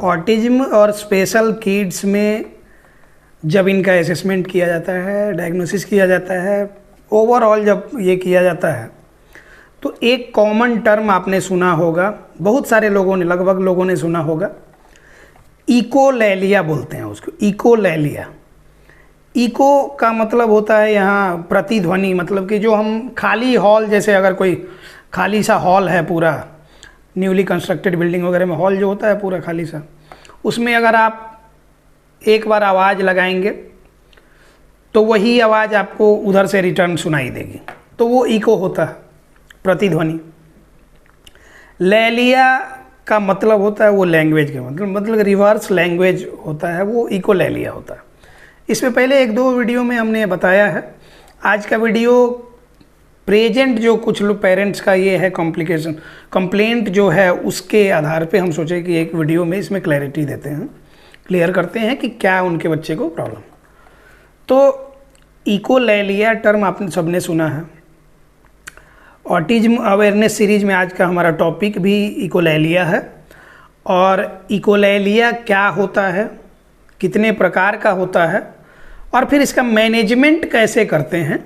Autism और special kids में जब इनका असेसमेंट किया जाता है, डायग्नोसिस किया जाता है, ओवरऑल जब ये किया जाता है तो एक कॉमन टर्म आपने सुना होगा, बहुत सारे लोगों ने, लगभग लोगों ने सुना होगा, इकोलैलिया बोलते हैं उसको। इकोलैलिया, इको का मतलब होता है यहाँ प्रतिध्वनि, मतलब कि जो हम खाली हॉल, जैसे अगर कोई खाली सा हॉल है पूरा, न्यूली कंस्ट्रक्टेड बिल्डिंग वगैरह में हॉल जो होता है पूरा खाली सा, उसमें अगर आप एक बार आवाज़ लगाएंगे तो वही आवाज़ आपको उधर से रिटर्न सुनाई देगी, तो वो इको होता है, प्रतिध्वनि। लैलिया का मतलब होता है वो लैंग्वेज के मतलब रिवर्स लैंग्वेज होता है, वो इकोलैलिया होता है। इसमें पहले एक दो वीडियो में हमने बताया है। आज का वीडियो प्रेजेंट जो कुछ लोग पेरेंट्स का ये है कंप्लेंट जो है, उसके आधार पे हम सोचे कि एक वीडियो में इसमें क्लैरिटी देते हैं, क्लियर करते हैं कि क्या उनके बच्चे को प्रॉब्लम। तो इकोलैलिया टर्म आपने सबने सुना है। ऑटिज्म अवेयरनेस सीरीज में आज का हमारा टॉपिक भी इकोलैलिया है। और इकोलैलिया क्या होता है, कितने प्रकार का होता है, और फिर इसका मैनेजमेंट कैसे करते हैं,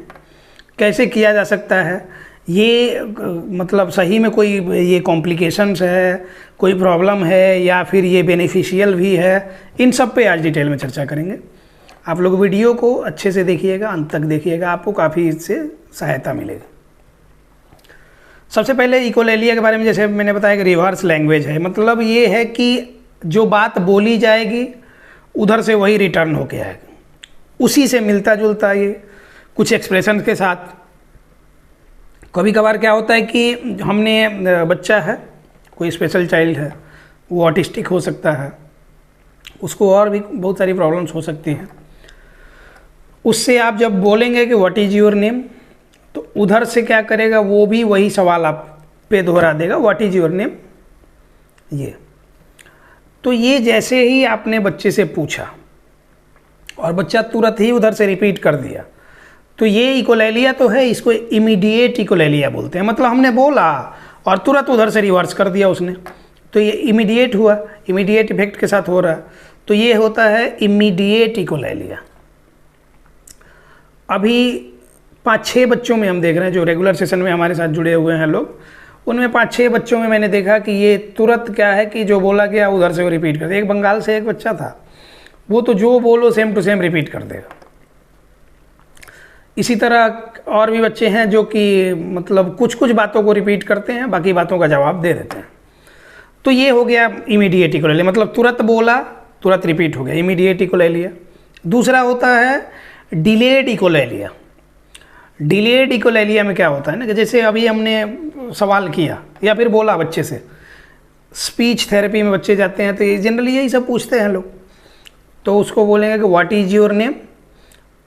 कैसे किया जा सकता है, ये मतलब सही में कोई ये कॉम्प्लिकेशंस है, कोई प्रॉब्लम है, या फिर ये बेनिफिशियल भी है, इन सब पे आज डिटेल में चर्चा करेंगे। आप लोग वीडियो को अच्छे से देखिएगा, अंत तक देखिएगा, आपको काफ़ी इससे सहायता मिलेगी। सबसे पहले इकोलैलिया के बारे में जैसे मैंने बताया कि रिवर्स लैंग्वेज है, मतलब ये है कि जो बात बोली जाएगी उधर से वही रिटर्न होके आएगा, उसी से मिलता जुलता ये कुछ एक्सप्रेशन के साथ। कभी कभार क्या होता है कि हमने बच्चा है, कोई स्पेशल चाइल्ड है, वो ऑटिस्टिक हो सकता है, उसको और भी बहुत सारी प्रॉब्लम्स हो सकती हैं। उससे आप जब बोलेंगे कि व्हाट इज़ योर नेम, तो उधर से क्या करेगा, वो भी वही सवाल आप पे दोहरा देगा, व्हाट इज़ योर नेम। ये तो ये जैसे ही आपने बच्चे से पूछा और बच्चा तुरंत ही उधर से रिपीट कर दिया, तो ये इकोलैलिया तो है, इसको इमीडिएट इकोलैलिया बोलते हैं। मतलब हमने बोला और तुरंत उधर से रिवर्स कर दिया उसने, तो ये इमीडिएट हुआ, इमीडिएट इफेक्ट के साथ हो रहा है, तो ये होता है इमीडिएट इकोलैलिया। अभी 5-6 बच्चों में हम देख रहे हैं जो रेगुलर सेशन में हमारे साथ जुड़े हुए हैं लोग, उनमें 5-6 बच्चों में मैंने देखा कि ये तुरंत क्या है कि जो बोला गया उधर से वो रिपीट कर दे। एक बंगाल से एक बच्चा था, वो तो जो बोलो सेम टू सेम रिपीट कर देगा। इसी तरह और भी बच्चे हैं जो कि मतलब कुछ कुछ बातों को रिपीट करते हैं, बाकी बातों का जवाब दे देते हैं। तो ये हो गया इमीडिएट इकोलैलिया, मतलब तुरंत बोला तुरंत रिपीट हो गया, इमीडिएट इकोलैलिया। दूसरा होता है डिलेड इकोलैलिया। डिलेड इकोलैलिया में क्या होता है ना कि जैसे अभी हमने सवाल किया या फिर बोला बच्चे से, स्पीच थेरेपी में बच्चे जाते हैं तो ये जनरली यही सब पूछते हैं लोग, तो उसको बोलेंगे कि व्हाट इज़ योर नेम,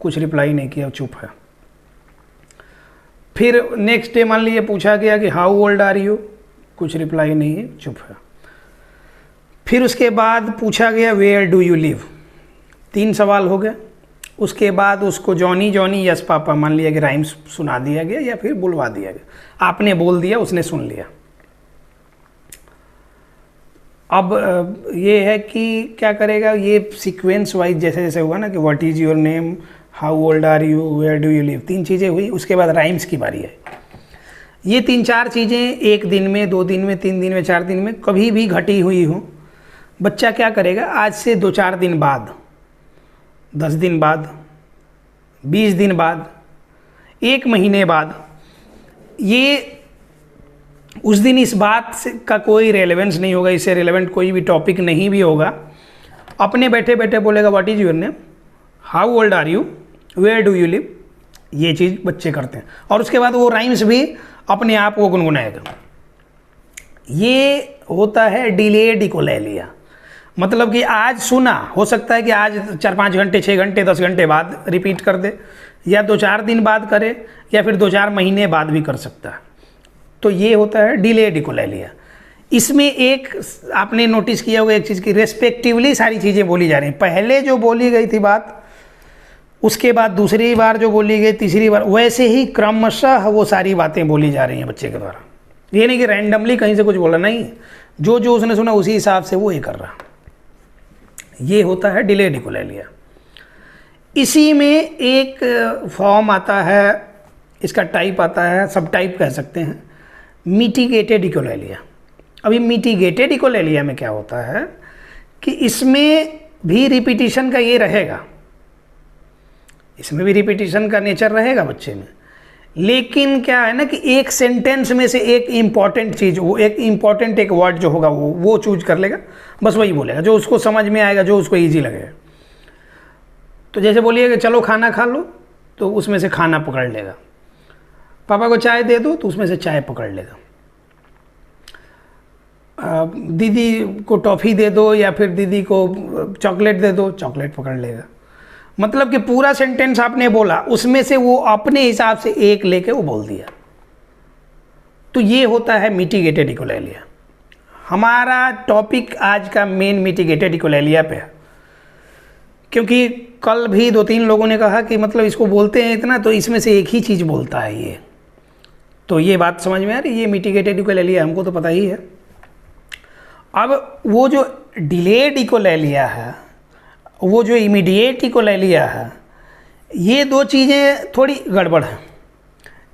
कुछ रिप्लाई नहीं किया, चुप है। फिर नेक्स्ट डे मान लीजिए पूछा गया कि हाउ ओल्ड आर यू, कुछ रिप्लाई नहीं है, चुप है। फिर उसके बाद पूछा गया वेयर डू यू लिव, 3 सवाल हो गए। उसके बाद उसको जॉनी जॉनी यस पापा मान लिया कि राइम्स सुना दिया गया या फिर बुलवा दिया गया, आपने बोल दिया उसने सुन लिया। अब ये है कि क्या करेगा, ये सीक्वेंस वाइज जैसे जैसे हुआ ना कि what is your name, how old are you, where do you live, 3 चीज़ें हुई। उसके बाद राइम्स की बारी है। ये 3-4 चीज़ें एक दिन में, 2 दिन में, 3 दिन में, 4 दिन में कभी भी घटी हुई हो, बच्चा क्या करेगा, आज से 2-4 दिन बाद, 10 दिन बाद, 20 दिन बाद, 1 महीने बाद, ये उस दिन इस बात से का कोई रेलेवेंस नहीं होगा, इससे रेलेवेंट कोई भी टॉपिक नहीं भी होगा, अपने बैठे बैठे बोलेगा what is your name, how old are you, where do you live. ये चीज़ बच्चे करते हैं और उसके बाद वो राइम्स भी अपने आप वो गुनगुनाएगा। ये होता है डिलेड इकोलैलिया, मतलब कि आज सुना, हो सकता है कि आज 4-5 घंटे, 6 घंटे, 10 घंटे बाद रिपीट कर दे, या 2-4 दिन बाद करे, या फिर 2-4 महीने बाद भी कर सकता है। तो ये होता है डिलेड इकोलैलिया। इसमें एक आपने नोटिस किया होगा एक चीज़ की, रेस्पेक्टिवली सारी चीज़ें बोली जा रही हैं। पहले जो बोली गई थी बात, उसके बाद दूसरी बार जो बोली गई, तीसरी बार, वैसे ही क्रमशः वो सारी बातें बोली जा रही हैं बच्चे के द्वारा। ये नहीं कि रैंडमली कहीं से कुछ बोला, नहीं, जो जो उसने सुना उसी हिसाब से वो ये कर रहा। ये होता है डिलेड इकोलेलिया। इसी में एक फॉर्म आता है, इसका टाइप आता है, सब टाइप कह सकते हैं, मिटिगेटेड इकोलेलिया। अभी मिटिगेटेड इकोलेलिया में क्या होता है कि इसमें भी रिपीटिशन का ये रहेगा, इसमें भी रिपीटिशन का नेचर रहेगा बच्चे में, लेकिन क्या है ना कि एक सेंटेंस में से एक इम्पॉर्टेंट चीज़, वो एक इम्पॉर्टेंट एक वर्ड जो होगा वो चूज कर लेगा, बस वही बोलेगा जो उसको समझ में आएगा, जो उसको ईजी लगेगा। तो जैसे बोलिए कि चलो खाना खा लो, तो उसमें से खाना पकड़ लेगा। पापा को चाय दे दो, तो उसमें से चाय पकड़ लेगा। दीदी को टॉफ़ी दे दो या फिर दीदी को चॉकलेट दे दो, चॉकलेट पकड़ लेगा। मतलब कि पूरा सेंटेंस आपने बोला, उसमें से वो अपने हिसाब से एक लेके वो बोल दिया। तो ये होता है मिटिगेटेड इकोलेलिया। हमारा टॉपिक आज का मेन मिटिगेटेड इकोलेलिया पे है, क्योंकि कल भी 2-3 लोगों ने कहा कि मतलब इसको बोलते हैं इतना, तो इसमें से एक ही चीज़ बोलता है ये। तो ये बात समझ में आ रही है, ये मिटिगेटेड इकोलेलिया हमको तो पता ही है। अब वो जो डिलेड इकोलेलिया है, वो जो इमीडिएट इकोलेलिया है, ये दो चीज़ें थोड़ी गड़बड़ है।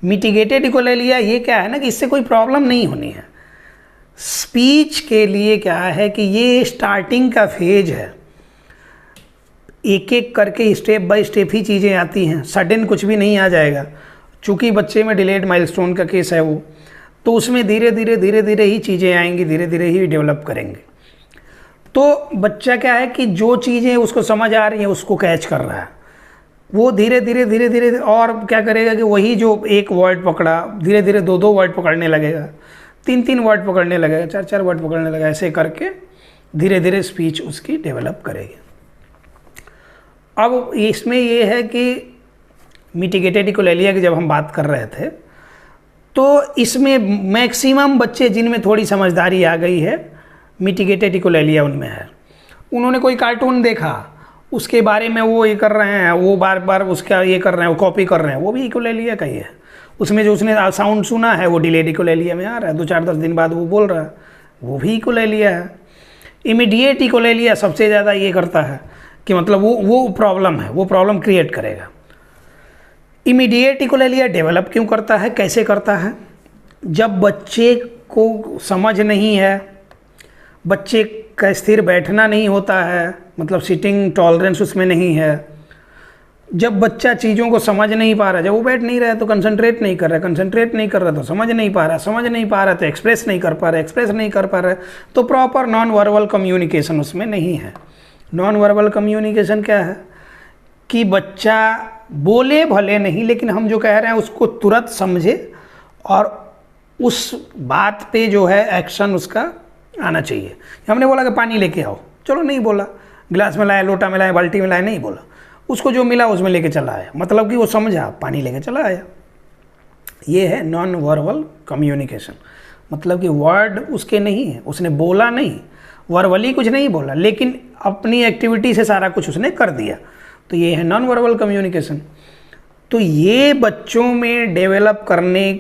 मिटिगेटेड इकोलेलिया ये क्या है ना कि इससे कोई प्रॉब्लम नहीं होनी है। स्पीच के लिए क्या है कि ये स्टार्टिंग का फेज है, एक एक करके स्टेप बाय स्टेप ही चीज़ें आती हैं, सडन कुछ भी नहीं आ जाएगा। चूँकि बच्चे में डिलेड माइलस्टोन का केस है वो, तो उसमें धीरे धीरे ही चीज़ें आएंगी, धीरे धीरे ही डेवलप करेंगे। तो बच्चा क्या है कि जो चीज़ें उसको समझ आ रही हैं उसको कैच कर रहा है, वो धीरे धीरे और क्या करेगा कि वही जो एक वर्ड पकड़ा, धीरे धीरे 2-2 वर्ड पकड़ने लगेगा, 3-3 वर्ड पकड़ने लगेगा, 4-4 वर्ड पकड़ने लगेगा। ऐसे करके धीरे धीरे स्पीच उसकी डेवलप करेगी। अब इसमें ये है कि मिटिगेटेड इकोलेलिया की जब हम बात कर रहे थे, तो इसमें मैक्सिमम बच्चे जिनमें थोड़ी समझदारी आ गई है, मिटिगेटेड इकोलेलिया उनमें है। उन्होंने कोई कार्टून देखा, उसके बारे में वो ये कर रहे हैं, वो बार बार उसका ये कर रहे हैं, वो कॉपी कर रहे हैं, वो भी इकोलेलिया का ही है। उसमें जो उसने साउंड सुना है वो डिलेड इकोलेलिया में आ रहा है, 2-4-10 दिन बाद वो बोल रहा है, वो भी इकोलेलिया है। इमीडिएट इकोलेलिया सबसे ज़्यादा ये करता है कि मतलब वो प्रॉब्लम है, वो प्रॉब्लम क्रिएट करेगा। इमीडिएट इकोलेलिया डेवलप क्यों करता है, कैसे करता है? जब बच्चे को समझ नहीं है, बच्चे का स्थिर बैठना नहीं होता है, मतलब सिटिंग टॉलरेंस उसमें नहीं है, जब बच्चा चीज़ों को समझ नहीं पा रहा, जब वो बैठ नहीं रहा है तो कंसंट्रेट नहीं कर रहा है, कंसंट्रेट नहीं कर रहा तो समझ नहीं पा रहा, समझ नहीं पा रहा तो एक्सप्रेस नहीं कर पा रहा, एक्सप्रेस नहीं कर पा रहा, तो प्रॉपर नॉन वर्बल कम्युनिकेशन उसमें नहीं है। नॉन वर्बल कम्युनिकेशन क्या है कि बच्चा बोले भले नहीं, लेकिन हम जो कह रहे हैं उसको तुरंत समझे और उस बात पे जो है एक्शन उसका आना चाहिए। हमने बोला कि पानी लेके आओ, चलो नहीं बोला, गिलास में लाया, लोटा में लाया, बाल्टी में लाया, नहीं बोला, उसको जो मिला उसमें लेके चला आया, मतलब कि वो समझा, पानी लेके चला आया। ये है नॉन वर्बल कम्युनिकेशन, मतलब कि वर्ड उसके नहीं है, उसने बोला नहीं, वर्बली कुछ नहीं बोला, लेकिन अपनी एक्टिविटी से सारा कुछ उसने कर दिया, तो ये है नॉन वर्बल कम्युनिकेशन। तो ये बच्चों में डेवलप करने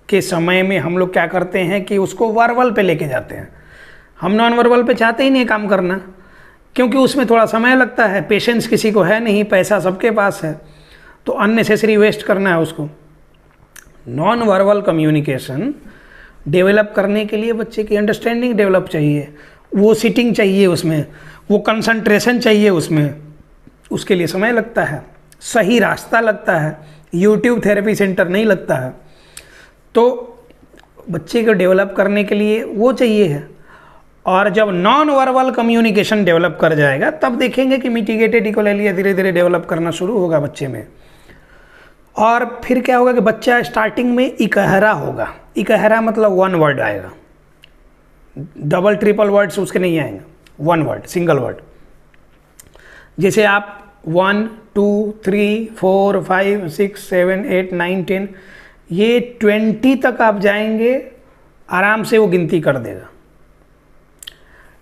के समय में हम लोग क्या करते हैं कि उसको वर्बल पे लेके जाते हैं। हम नॉन वर्बल पे चाहते ही नहीं काम करना, क्योंकि उसमें थोड़ा समय लगता है, पेशेंस किसी को है नहीं, पैसा सबके पास है, तो अननेसेसरी वेस्ट करना है उसको। नॉन वर्बल कम्युनिकेशन डेवलप करने के लिए बच्चे की अंडरस्टैंडिंग डेवलप चाहिए, वो सिटिंग चाहिए उसमें, वो कंसंट्रेशन चाहिए उसमें, उसके लिए समय लगता है, सही रास्ता लगता है, यूट्यूब थेरेपी सेंटर नहीं लगता है। तो बच्चे को डेवलप करने के लिए वो चाहिए है। और जब नॉन वर्बल कम्युनिकेशन डेवलप कर जाएगा तब देखेंगे कि मिटिगेटेड इकोलेलिया धीरे धीरे डेवलप करना शुरू होगा बच्चे में। और फिर क्या होगा कि बच्चा स्टार्टिंग में इकहरा होगा। इकहरा मतलब 1 वर्ड आएगा, डबल ट्रिपल वर्ड्स उसके नहीं आएंगे, 1 वर्ड, सिंगल वर्ड। जैसे आप 1 2 3 4 5 6 7 8 9 10 ये 20 तक आप जाएंगे, आराम से वो गिनती कर देगा।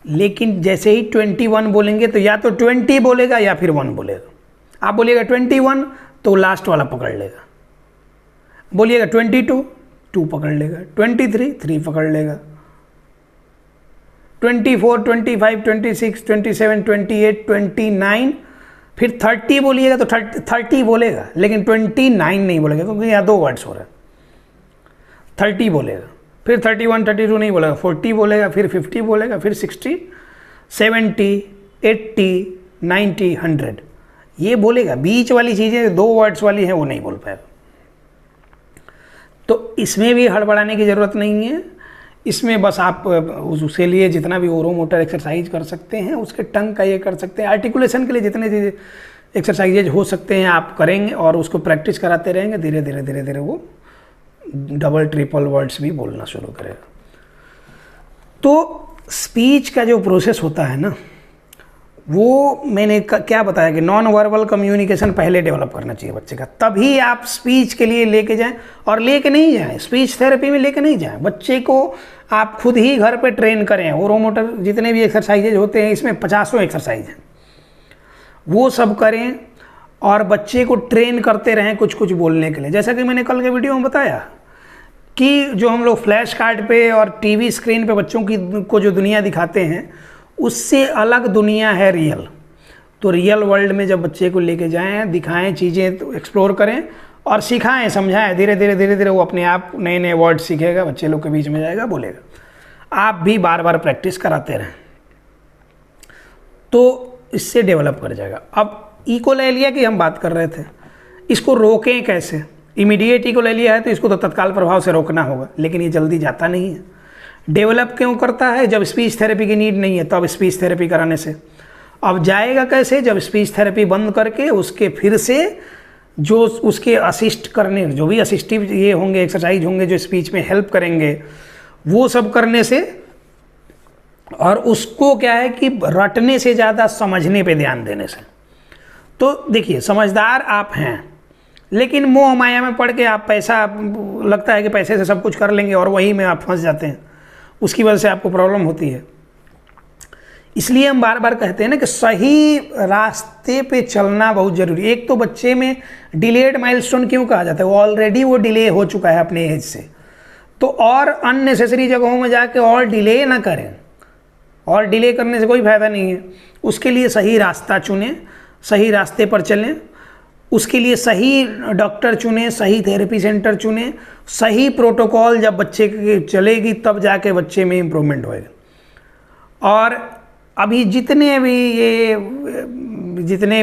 लेकिन जैसे ही 21 बोलेंगे तो या तो 20 बोलेगा या फिर 1 बोलेगा। आप बोलिएगा 21 तो लास्ट वाला पकड़ लेगा, बोलिएगा 22 2 पकड़ लेगा, 23 3 पकड़ लेगा। 24, 25, 26, 27, 28, 29, फिर 30 बोलिएगा तो 30 बोलेगा, लेकिन 29 नहीं बोलेगा क्योंकि यहाँ 2 वर्ड्स हो रहे हैं। 30 बोलेगा, फिर 31, 32 नहीं बोलेगा, 40 बोलेगा, फिर 50 बोलेगा, फिर 60, 70, 80, 90, 100 ये बोलेगा। बीच वाली चीज़ें 2 वर्ड्स वाली हैं वो नहीं बोल पाएगा। तो इसमें भी हड़बड़ाने की ज़रूरत नहीं है। इसमें बस आप उसके लिए जितना भी ओरो मोटर एक्सरसाइज कर सकते हैं, उसके टंग का ये कर सकते हैं, आर्टिकुलेशन के लिए जितने एक्सरसाइजेज हो सकते हैं आप करेंगे और उसको प्रैक्टिस कराते रहेंगे, धीरे धीरे धीरे धीरे वो डबल ट्रिपल वर्ड्स भी बोलना शुरू करेगा। तो स्पीच का जो प्रोसेस होता है ना, वो मैंने क्या बताया कि नॉन वर्बल कम्युनिकेशन पहले डेवलप करना चाहिए बच्चे का, तभी आप स्पीच के लिए लेके जाएं। और लेके नहीं जाएं, स्पीच थेरेपी में लेके नहीं जाएं, बच्चे को आप खुद ही घर पे ट्रेन करें। ओरोमोटर जितने भी एक्सरसाइजेज होते हैं, इसमें 50 एक्सरसाइज हैं, वो सब करें और बच्चे को ट्रेन करते रहें कुछ कुछ बोलने के लिए। जैसा कि मैंने कल के वीडियो में बताया कि जो हम लोग फ्लैश कार्ड पे और टीवी स्क्रीन पे बच्चों को जो दुनिया दिखाते हैं, उससे अलग दुनिया है रियल। तो रियल वर्ल्ड में जब बच्चे को लेके जाएं, दिखाएं, चीज़ें तो एक्सप्लोर करें और सिखाएं, समझाएं, धीरे धीरे धीरे धीरे वो अपने आप नए नए वर्ड सीखेगा, बच्चे लोग के बीच में जाएगा, बोलेगा। आप भी बार बार प्रैक्टिस कराते रहें तो इससे डेवलप कर जाएगा। अब इकोलैलिया की हम बात कर रहे थे, इसको रोकें कैसे? इमीडिएट इकोलैलिया है तो इसको तो तत्काल प्रभाव से रोकना होगा, लेकिन ये जल्दी जाता नहीं है। डेवलप क्यों करता है? जब स्पीच थेरेपी की नीड नहीं है तब स्पीच थेरेपी कराने से। अब जाएगा कैसे? जब स्पीच थेरेपी बंद करके उसके फिर से जो उसके असिस्ट करने, जो भी असिस्टिव ये होंगे, एक्सरसाइज होंगे जो स्पीच में हेल्प करेंगे, वो सब करने से। और उसको क्या है कि रटने से ज़्यादा समझने पे ध्यान देने से। तो देखिए, समझदार आप हैं, लेकिन मोह माया में पड़ के आप पैसा, लगता है कि पैसे से सब कुछ कर लेंगे और वही में आप फंस जाते हैं, उसकी वजह से आपको प्रॉब्लम होती है। इसलिए हम बार बार कहते हैं ना कि सही रास्ते पे चलना बहुत जरूरी है। एक तो बच्चे में डिलेड माइलस्टोन क्यों कहा जाता है? वो ऑलरेडी वो डिले हो चुका है अपने एज से, तो और अननेसेसरी जगहों में जाके और डिले ना करें, और डिले करने से कोई फायदा नहीं है। उसके लिए सही रास्ता चुनें, सही रास्ते पर चलें, उसके लिए सही डॉक्टर चुनें, सही थेरेपी सेंटर चुनें, सही प्रोटोकॉल जब बच्चे की चलेगी तब जाके बच्चे में इम्प्रूवमेंट होएगा। और अभी जितने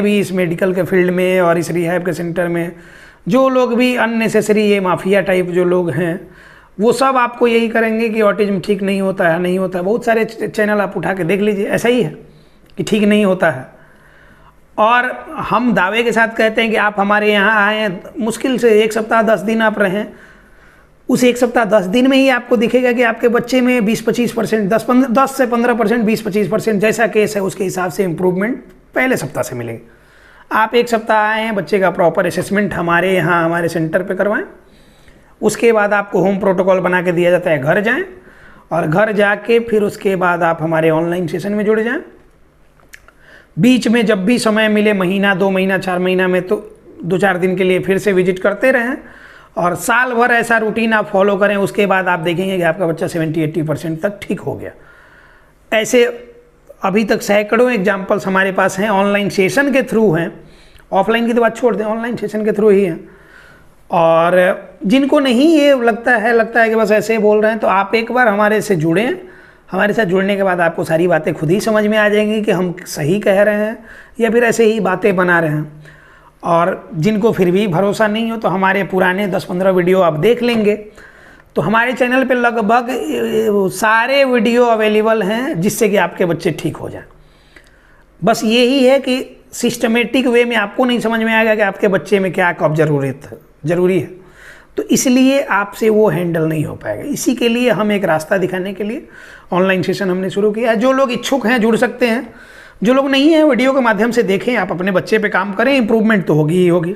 भी इस मेडिकल के फील्ड में और इस रिहैब के सेंटर में जो लोग भी अननेसेसरी ये माफिया टाइप जो लोग हैं, वो सब आपको यही करेंगे कि ऑटिज्म ठीक नहीं होता है, नहीं होता है। बहुत सारे चैनल आप उठा के देख लीजिए, ऐसा ही है कि ठीक नहीं होता है। और हम दावे के साथ कहते हैं कि आप हमारे यहाँ आएँ, मुश्किल से 1 सप्ताह 10 दिन आप रहें, उस 1 सप्ताह 10 दिन में ही आपको दिखेगा कि आपके बच्चे में 20-25%, 10 से 15%, 20-25% जैसा केस है उसके हिसाब से इम्प्रूवमेंट पहले सप्ताह से मिलेगी। आप 1 सप्ताह आए हैं, बच्चे का प्रॉपर असेसमेंट हमारे यहाँ हमारे सेंटर पे करवाएं, उसके बाद आपको होम प्रोटोकॉल बना के दिया जाता है, घर जाएं और घर जाके फिर उसके बाद आप हमारे ऑनलाइन सेशन में जुड़ जाएं। बीच में जब भी समय मिले, महीना, 2 महीना, 4 महीना में, तो 2-4 दिन के लिए फिर से विजिट करते रहें और साल भर ऐसा रूटीन आप फॉलो करें। उसके बाद आप देखेंगे कि आपका बच्चा 70-80% तक ठीक हो गया। ऐसे अभी तक सैकड़ों एग्जाम्पल्स हमारे पास हैं, ऑनलाइन सेशन के थ्रू हैं। ऑफलाइन की तो बात छोड़ दें, ऑनलाइन सेशन के थ्रू ही हैं। और जिनको नहीं ये लगता है कि बस ऐसे बोल रहे हैं, तो आप एक बार हमारे से जुड़ें। हमारे साथ जुड़ने के बाद आपको सारी बातें खुद ही समझ में आ जाएंगी कि हम सही कह रहे हैं या फिर ऐसे ही बातें बना रहे हैं। और जिनको फिर भी भरोसा नहीं हो तो हमारे पुराने 10-15 वीडियो आप देख लेंगे। तो हमारे चैनल पे लगभग सारे वीडियो अवेलेबल हैं जिससे कि आपके बच्चे ठीक हो जाएं। बस यही है कि सिस्टमेटिक वे में आपको नहीं समझ में आएगा कि आपके बच्चे में क्या कब ज़रूरी है, तो इसलिए आपसे वो हैंडल नहीं हो पाएगा। इसी के लिए हम एक रास्ता दिखाने के लिए ऑनलाइन सेशन हमने शुरू किया है। जो लोग इच्छुक हैं जुड़ सकते हैं, जो लोग नहीं हैं वीडियो के माध्यम से देखें, आप अपने बच्चे पे काम करें, इम्प्रूवमेंट तो होगी ही होगी।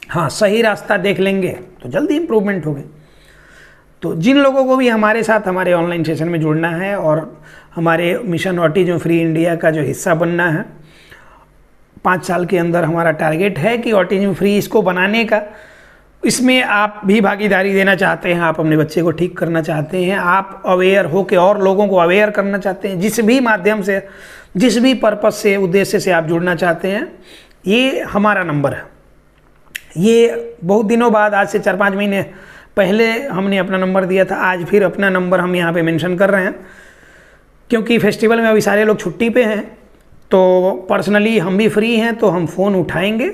हाँ, सही रास्ता देख लेंगे तो जल्दी इम्प्रूवमेंट होगी। तो जिन लोगों को भी हमारे साथ हमारे ऑनलाइन सेशन में जुड़ना है और हमारे मिशन ऑटिज्म फ्री इंडिया का जो हिस्सा बनना है, 5 साल के अंदर हमारा टारगेट है कि ऑटिज्म फ्री इसको बनाने का, इसमें आप भी भागीदारी देना चाहते हैं, आप अपने बच्चे को ठीक करना चाहते हैं, आप अवेयर हो के और लोगों को अवेयर करना चाहते हैं, जिस भी माध्यम से, जिस भी पर्पस से, उद्देश्य से आप जुड़ना चाहते हैं, ये हमारा नंबर है। ये बहुत दिनों बाद, आज से 4-5 महीने पहले हमने अपना नंबर दिया था, आज फिर अपना नंबर हम यहाँ पे मेंशन कर रहे हैं, क्योंकि फेस्टिवल में अभी सारे लोग छुट्टी पे हैं, तो पर्सनली हम भी फ्री हैं, तो हम फ़ोन उठाएंगे।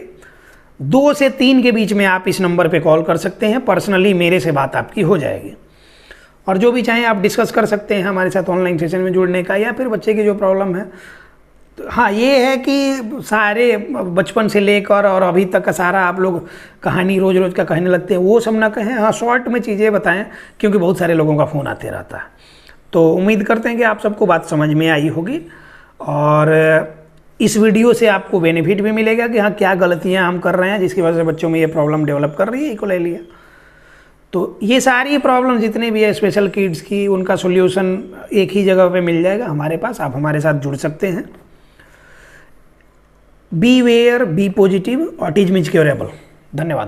2 से 3 के बीच में आप इस नंबर पे कॉल कर सकते हैं, पर्सनली मेरे से बात आपकी हो जाएगी, और जो भी चाहें आप डिस्कस कर सकते हैं हमारे साथ ऑनलाइन सेशन में जुड़ने का, या फिर बच्चे की जो प्रॉब्लम है। तो हाँ, ये है कि सारे बचपन से लेकर और अभी तक का सारा आप लोग कहानी रोज़ रोज़ का कहने लगते हैं, वो सब ना कहें। हाँ, शॉर्ट में चीज़ें बताएं, क्योंकि बहुत सारे लोगों का फ़ोन आते रहता है। तो उम्मीद करते हैं कि आप सबको बात समझ में आई होगी, और इस वीडियो से आपको बेनिफिट भी मिलेगा कि हाँ, क्या गलतियाँ हम कर रहे हैं जिसकी वजह से बच्चों में ये प्रॉब्लम डेवलप कर रही है इकोलेलिया। तो ये सारी प्रॉब्लम जितने भी है स्पेशल किड्स की, उनका सॉल्यूशन एक ही जगह पे मिल जाएगा हमारे पास। आप हमारे साथ जुड़ सकते हैं। Be aware, be positive, autism is curable. धन्यवाद।